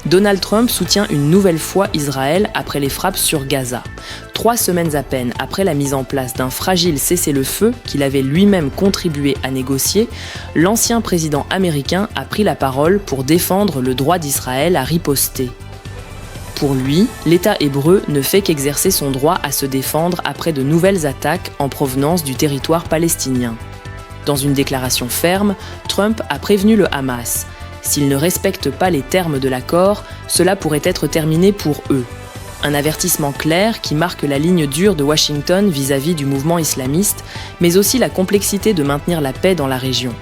Donald Trump soutient une nouvelle fois Israël après les frappes sur Gaza. 3 semaines à peine après la mise en place d'un fragile cessez-le-feu qu'il avait lui-même contribué à négocier, l'ancien président américain a pris la parole pour défendre le droit d'Israël à riposter. Pour lui, l'État hébreu ne fait qu'exercer son droit à se défendre après de nouvelles attaques en provenance du territoire palestinien. Dans une déclaration ferme, Trump a prévenu le Hamas. S'ils ne respectent pas les termes de l'accord, cela pourrait être terminé pour eux. Un avertissement clair qui marque la ligne dure de Washington vis-à-vis du mouvement islamiste, mais aussi la complexité de maintenir la paix dans la région.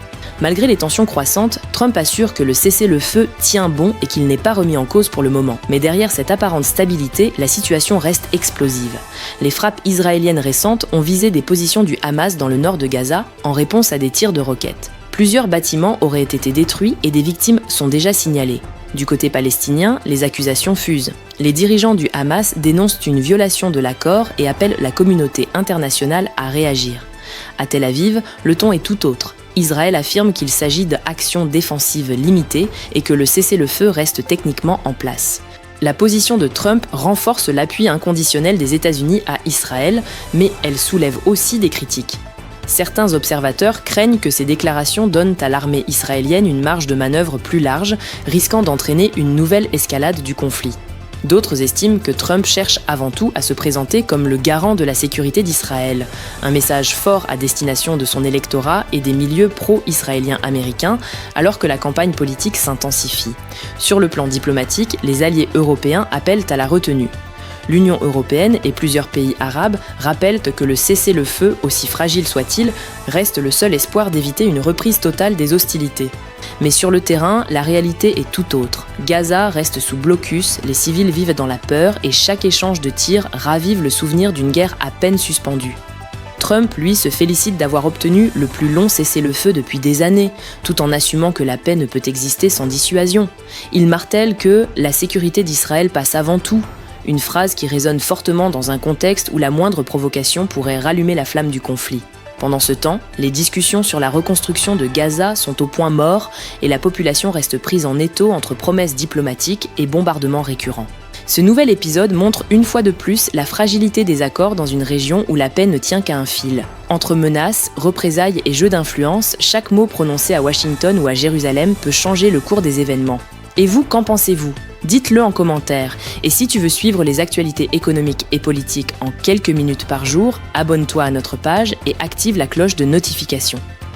Malgré les tensions croissantes, Trump assure que le cessez-le-feu tient bon et qu'il n'est pas remis en cause pour le moment. Mais derrière cette apparente stabilité, la situation reste explosive. Les frappes israéliennes récentes ont visé des positions du Hamas dans le nord de Gaza en réponse à des tirs de roquettes. Plusieurs bâtiments auraient été détruits et des victimes sont déjà signalées. Du côté palestinien, les accusations fusent. Les dirigeants du Hamas dénoncent une violation de l'accord et appellent la communauté internationale à réagir. À Tel Aviv, le ton est tout autre. Israël affirme qu'il s'agit d'actions défensives limitées et que le cessez-le-feu reste techniquement en place. La position de Trump renforce l'appui inconditionnel des États-Unis à Israël, mais elle soulève aussi des critiques. Certains observateurs craignent que ces déclarations donnent à l'armée israélienne une marge de manœuvre plus large, risquant d'entraîner une nouvelle escalade du conflit. D'autres estiment que Trump cherche avant tout à se présenter comme le garant de la sécurité d'Israël, un message fort à destination de son électorat et des milieux pro-israéliens américains, alors que la campagne politique s'intensifie. Sur le plan diplomatique, les alliés européens appellent à la retenue. L'Union européenne et plusieurs pays arabes rappellent que le cessez-le-feu, aussi fragile soit-il, reste le seul espoir d'éviter une reprise totale des hostilités. Mais sur le terrain, la réalité est tout autre. Gaza reste sous blocus, les civils vivent dans la peur et chaque échange de tirs ravive le souvenir d'une guerre à peine suspendue. Trump, lui, se félicite d'avoir obtenu le plus long cessez-le-feu depuis des années, tout en assumant que la paix ne peut exister sans dissuasion. Il martèle que la sécurité d'Israël passe avant tout. Une phrase qui résonne fortement dans un contexte où la moindre provocation pourrait rallumer la flamme du conflit. Pendant ce temps, les discussions sur la reconstruction de Gaza sont au point mort et la population reste prise en étau entre promesses diplomatiques et bombardements récurrents. Ce nouvel épisode montre une fois de plus la fragilité des accords dans une région où la paix ne tient qu'à un fil. Entre menaces, représailles et jeux d'influence, chaque mot prononcé à Washington ou à Jérusalem peut changer le cours des événements. Et vous, qu'en pensez-vous ? Dites-le en commentaire. Et si tu veux suivre les actualités économiques et politiques en quelques minutes par jour, abonne-toi à notre page et active la cloche de notification.